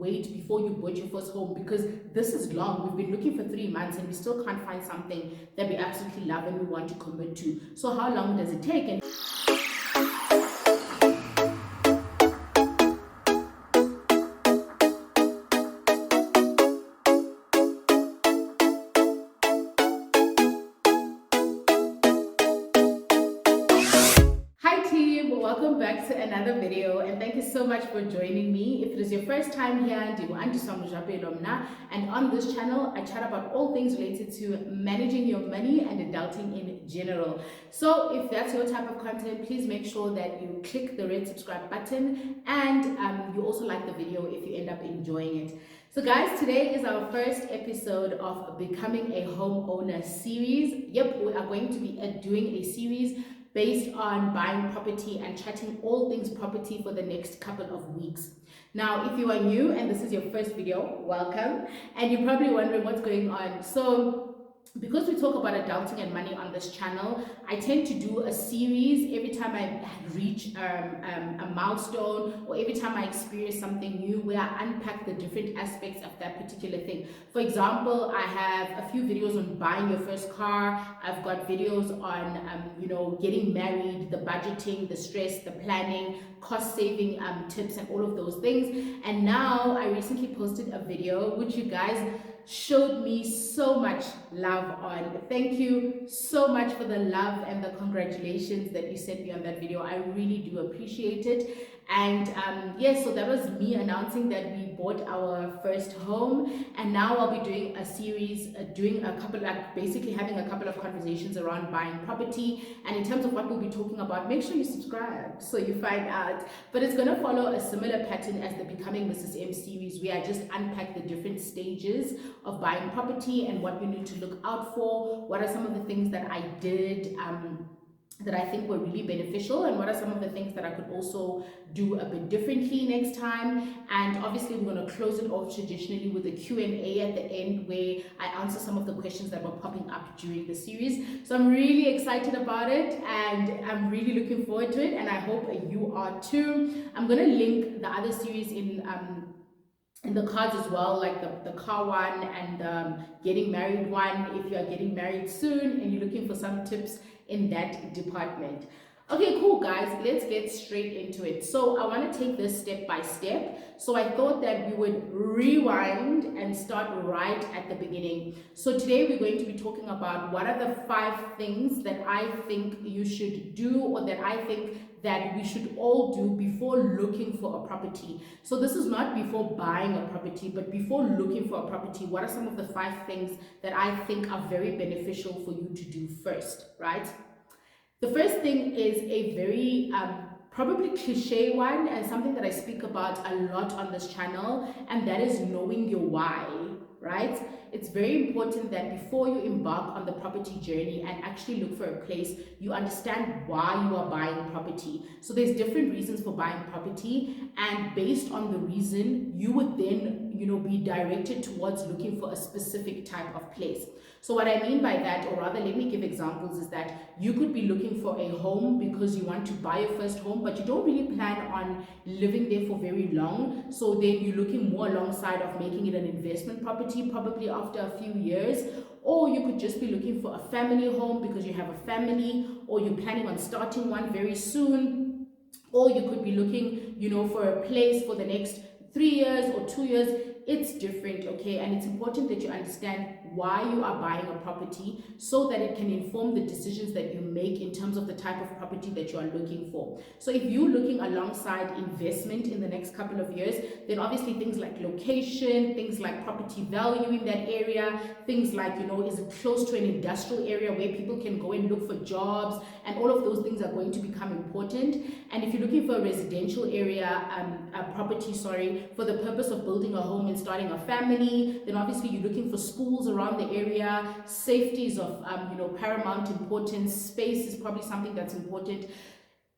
wait before you bought your first home, because this is long. We've been looking for 3 months and we still can't find something that we absolutely love and we want to commit to. So how long does it take? And welcome back to another video, and thank you so much for joining me. If it is your first time here, andiswa.mojapelo, and on this channel I chat about all things related to managing your money and adulting in general. So if that's your type of content, please make sure that you click the red subscribe button, and you also like the video if you end up enjoying it. So guys, today is our first episode of Becoming a Homeowner series. Yep, we are going to be doing a series based on buying property and chatting all things property for the next couple of weeks. Now, if you are new and this is your first video, welcome. And you're probably wondering what's going on. So because we talk about adulting and money on this channel, I tend to do a series every time I reach a milestone, or every time I experience something new, where I unpack the different aspects of that particular thing. For example, I have a few videos on buying your first car. I've got videos on getting married, the budgeting, the stress, the planning, cost saving tips, and all of those things. And now I recently posted a video which you guys showed me so much love on. Thank you so much for the love and the congratulations that you sent me on that video. I really do appreciate it. And yes, so that was me announcing that we bought our first home, and now I'll be doing a series, basically having a couple of conversations around buying property. And in terms of what we'll be talking about, make sure you subscribe so you find out. But it's going to follow a similar pattern as the Becoming Mrs. M series, where I just unpack the different stages of buying property and what you need to look out for. What are some of the things that I did that I think were really beneficial, and what are some of the things that I could also do a bit differently next time. And obviously we're going to close it off traditionally with a Q&A at the end, where I answer some of the questions that were popping up during the series. So I'm really excited about it, and I'm really looking forward to it, and I hope you are too. I'm going to link the other series in the cards as well, like the car one and the getting married one, if you are getting married soon and you're looking for some tips in that department. Okay, cool guys, let's get straight into it. So I want to take this step by step. So I thought that we would rewind and start right at the beginning. So today we're going to be talking about what are the 5 things that I think you should do, or that I think that we should all do before looking for a property. So this is not before buying a property, but before looking for a property. What are some of the 5 things that I think are very beneficial for you to do first, right? The first thing is a very probably cliche one, and something that I speak about a lot on this channel, and that is knowing your why, right? It's very important that before you embark on the property journey and actually look for a place, you understand why you are buying property. So there's different reasons for buying property, and based on the reason, you would then be directed towards looking for a specific type of place. So what I mean by that, or rather let me give examples, is that you could be looking for a home because you want to buy your first home, but you don't really plan on living there for very long. So then you're looking more alongside of making it an investment property, probably after a few years. Or you could just be looking for a family home because you have a family, or you're planning on starting one very soon. Or you could be looking, for a place for the next 3 years or 2 years. It's different, okay? And it's important that you understand why you are buying a property, so that it can inform the decisions that you make in terms of the type of property that you are looking for. So if you're looking alongside investment in the next couple of years, then obviously things like location, things like property value in that area, things like, is it close to an industrial area where people can go and look for jobs, and all of those things are going to become important. And if you're looking for a residential area, property, for the purpose of building a home and starting a family, then obviously you're looking for schools around the area. Safety is of paramount importance. Space is probably something that's important.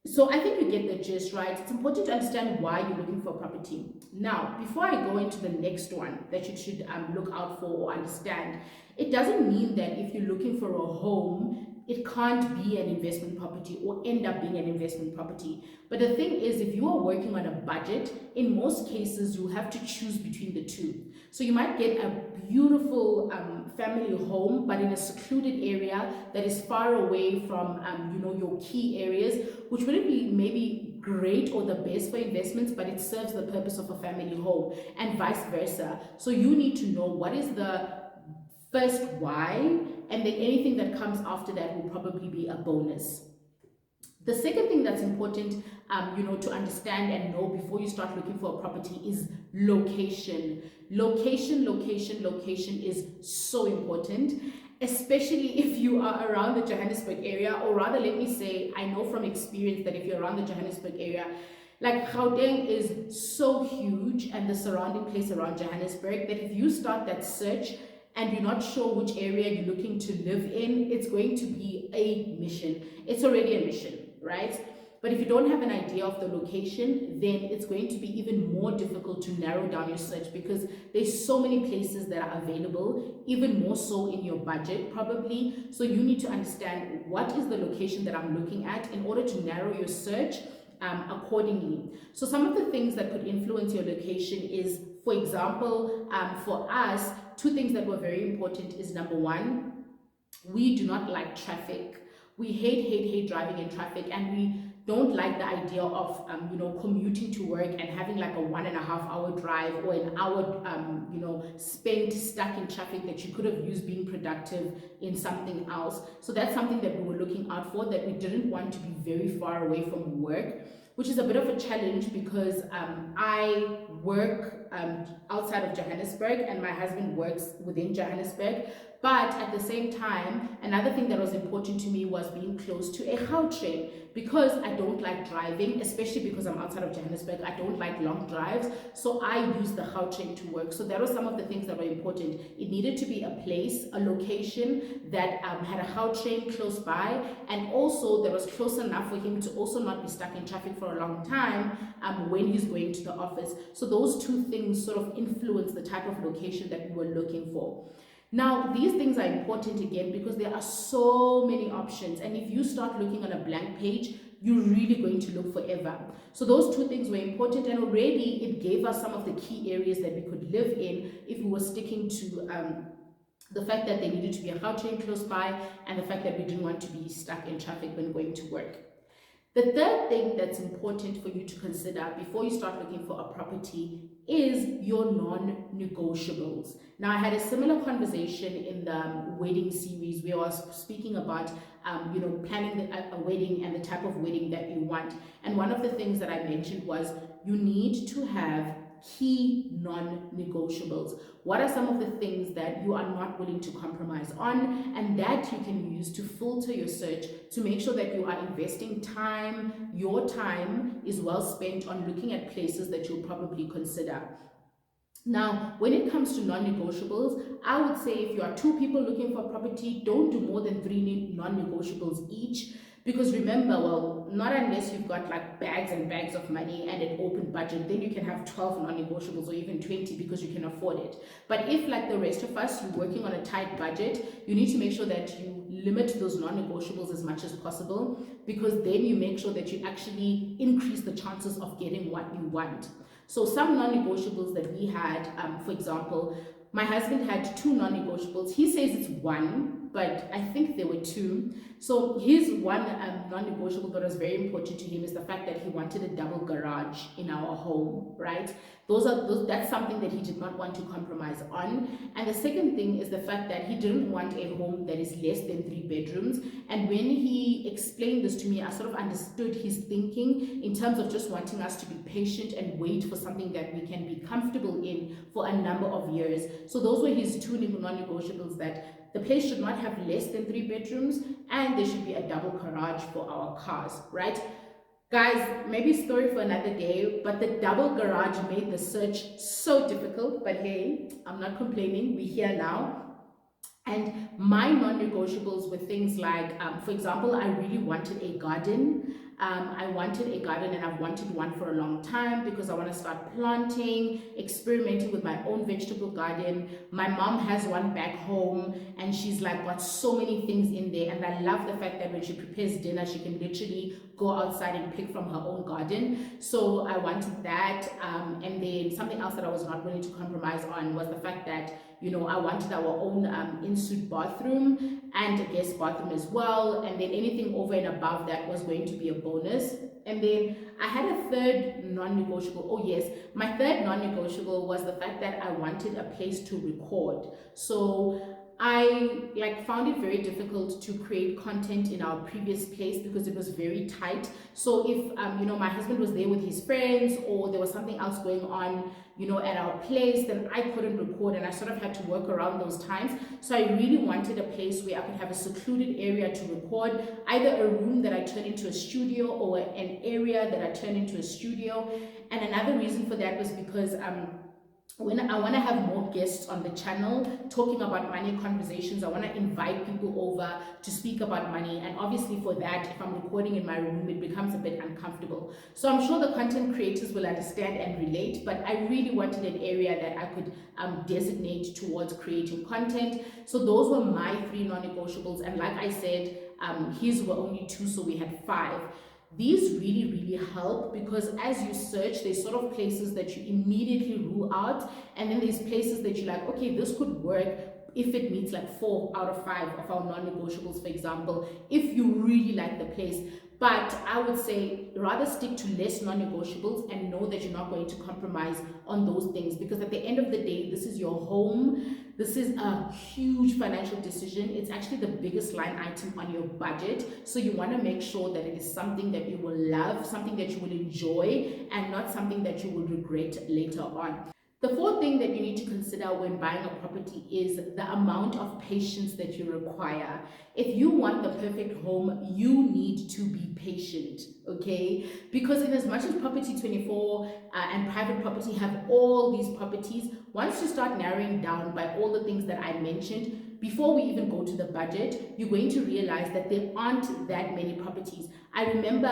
So I think you get the gist, right? It's important to understand why you're looking for a property. Now, before I go into the next one that you should look out for or understand, it doesn't mean that if you're looking for a home it can't be an investment property or end up being an investment property. But the thing is, if you are working on a budget, in most cases you have to choose between the two. So you might get a beautiful family home, but in a secluded area that is far away from your key areas, which wouldn't be maybe great or the best for investments, but it serves the purpose of a family home, and vice versa. So you need to know what is the first why, and then anything that comes after that will probably be a bonus. The second thing that's important, to understand and know before you start looking for a property is location. Location is so important, especially if you are around the Johannesburg area, or rather, let me say, I know from experience that if you're around the Johannesburg area, like Gauteng is so huge and the surrounding place around Johannesburg, that if you start that search and you're not sure which area you're looking to live in, it's going to be a mission. It's already a mission, right? But if you don't have an idea of the location, then it's going to be even more difficult to narrow down your search, because there's so many places that are available, even more so in your budget probably. So you need to understand what is the location that I'm looking at in order to narrow your search accordingly. So some of the things that could influence your location is, for example, for us, two things that were very important is, number one, we do not like traffic. We hate driving in traffic, and we don't like the idea of commuting to work and having like a 1.5 hour drive, or an hour spent stuck in traffic that you could have used being productive in something else. So that's something that we were looking out for, that we didn't want to be very far away from work, which is a bit of a challenge because I work outside of Johannesburg and my husband works within Johannesburg. But at the same time, another thing that was important to me was being close to a Gautrain, because I don't like driving, especially because I'm outside of Johannesburg. I don't like long drives, so I use the Gautrain to work. So there were some of the things that were important. It needed to be a place, a location that had a Gautrain close by, and also that was close enough for him to also not be stuck in traffic for a long time when he's going to the office. So those two things sort of influence the type of location that we were looking for. Now, these things are important again because there are so many options, and if you start looking on a blank page, you're really going to look forever. So those two things were important, and already it gave us some of the key areas that we could live in if we were sticking to the fact that there needed to be a Gautrain close by, and the fact that we didn't want to be stuck in traffic when going to work. The third thing that's important for you to consider before you start looking for a property is your non-negotiables. Now, I had a similar conversation in the wedding series where I was speaking about, planning a wedding and the type of wedding that you want. And one of the things that I mentioned was you need to have key non-negotiables. What are some of the things that you are not willing to compromise on, and that you can use to filter your search to make sure that you are investing time, your time is well spent on looking at places that you'll probably consider. Now, when it comes to non-negotiables, I would say if you are two people looking for property, don't do more than 3 non-negotiables each. Because remember, well, not unless you've got like bags and bags of money and an open budget, then you can have 12 non-negotiables or even 20 because you can afford it. But if, like the rest of us, you're working on a tight budget, you need to make sure that you limit those non-negotiables as much as possible, because then you make sure that you actually increase the chances of getting what you want. So some non-negotiables that we had, for example, my husband had 2 non-negotiables. He says it's 1, but I think there were 2. So his one non-negotiable that was very important to him is the fact that he wanted a double garage in our home, right? That's something that he did not want to compromise on. And the second thing is the fact that he didn't want a home that is less than 3 bedrooms. And when he explained this to me, I sort of understood his thinking in terms of just wanting us to be patient and wait for something that we can be comfortable in for a number of years. So those were his 2 non-negotiables, that the place should not have less than 3 bedrooms, and there should be a double garage for our cars, right? Guys, maybe a story for another day, but the double garage made the search so difficult, but hey, I'm not complaining, we're here now. And my non-negotiables were things like, for example, I really wanted a garden. I wanted a garden, and I've wanted one for a long time because I want to start planting, experimenting with my own vegetable garden. My mom has one back home, and she's like got so many things in there, and I love the fact that when she prepares dinner, she can literally go outside and pick from her own garden. So I wanted that, and then something else that I was not willing to compromise on was the fact that, you know, I wanted our own in-suite bathroom and a guest bathroom as well, and then anything over and above that was going to be a bonus. And then I had a third non-negotiable. Oh yes, my third non-negotiable was the fact that I wanted a place to record. So I found it very difficult to create content in our previous place because it was very tight. So if you know, my husband was there with his friends, or there was something else going on, you know, at our place, then I couldn't record, and I sort of had to work around those times. So I really wanted a place where I could have a secluded area to record, either a room that I turn into a studio or an area that I turn into a studio. And another reason for that was because when I want to have more guests on the channel talking about money conversations, I want to invite people over to speak about money, and obviously for that, if I'm recording in my room, it becomes a bit uncomfortable. So I'm sure the content creators will understand and relate, but I really wanted an area that I could designate towards creating content. So those were my 3 non-negotiables, and like I said, his were only 2, so we had 5. These really help because as you search, there's sort of places that you immediately rule out, and then there's places that you're like, okay, this could work if it meets like 4 out of 5 of our non-negotiables, for example, if you really like the place. But I would say rather stick to less non-negotiables and know that you're not going to compromise on those things, because at the end of the day, this is your home. This is a huge financial decision. It's actually the biggest line item on your budget. So you want to make sure that it is something that you will love, something that you will enjoy, and not something that you will regret later on. The 4th thing that you need to consider when buying a property is the amount of patience that you require. If you want the perfect home, you need to be patient, okay? Because in as much as Property 24 and private property have all these properties, once you start narrowing down by all the things that I mentioned, before we even go to the budget, you're going to realize that there aren't that many properties. I remember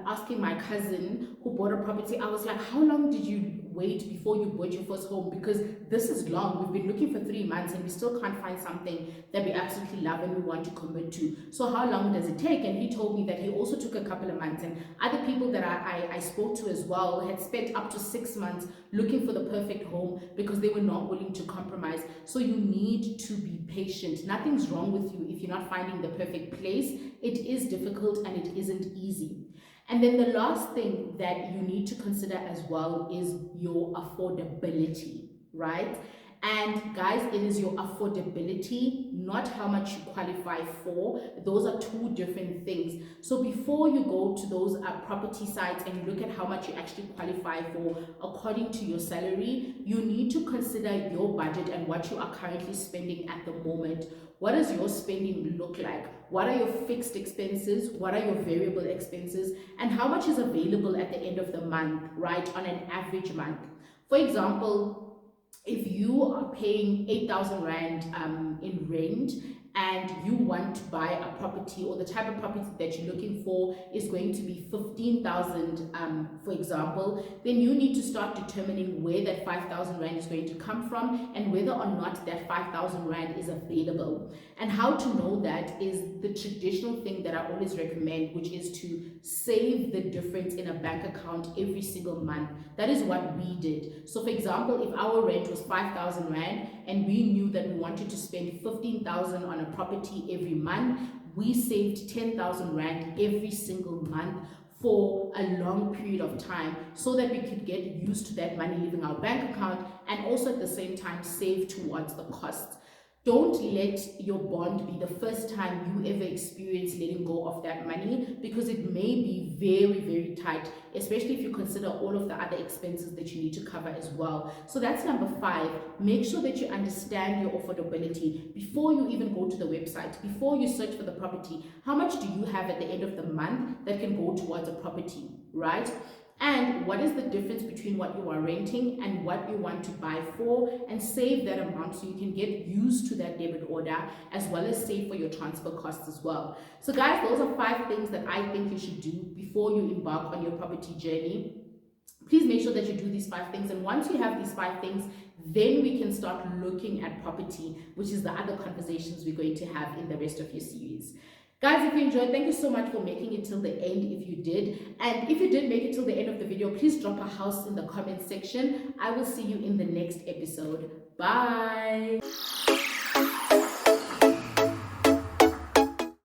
asking my cousin who bought a property, I was like, how long did you wait before you bought your first home? Because this is long. We've been looking for 3 months and we still can't find something that we absolutely love and we want to commit to. So how long does it take? And he told me that he also took a couple of months, and other people that I spoke to as well had spent up to 6 months looking for the perfect home because they were not willing to compromise. So you need to be patient. Nothing's wrong with you if you're not finding the perfect place. It is difficult and it isn't easy. And then the last thing that you need to consider as well is your affordability, right? And guys, it is your affordability, not how much you qualify for. Those are 2 different things. So before you go to those property sites and you look at how much you actually qualify for according to your salary, you need to consider your budget and what you are currently spending at the moment. What does your spending look like? What are your fixed expenses? What are your variable expenses? And how much is available at the end of the month, right? On an average month. For example, if you are paying 8,000 Rand in rent and you want to buy a property, or the type of property that you're looking for is going to be 15,000, for example, then you need to start determining where that 5,000 Rand is going to come from and whether or not that 5,000 Rand is available. And how to know that is the traditional thing that I always recommend, which is to save the difference in a bank account every single month. That is what we did. So for example, if our rent was 5,000 Rand and we knew that we wanted to spend 15,000 on a property every month, we saved 10,000 Rand every single month for a long period of time, so that we could get used to that money leaving our bank account and also at the same time save towards the costs. Don't let your bond be the first time you ever experience letting go of that money, because it may be very tight, especially if you consider all of the other expenses that you need to cover as well. So that's number 5. Make sure that you understand your affordability before you even go to the website, before you search for the property. How much do you have at the end of the month that can go towards a property, right? and what is the difference between what you are renting and what you want to buy for, and save that amount so you can get used to that debit order as well as save for your transfer costs as well. So guys, those are 5 things that I think you should do before you embark on your property journey. Please make sure that you do these 5 things, and once you have these 5 things, then we can start looking at property, which is the other conversations we're going to have in the rest of your series. Guys, if you enjoyed, thank you so much for making it till the end if you did. And if you did make it till the end of the video, please drop a house in the comment section. I will see you in the next episode. Bye.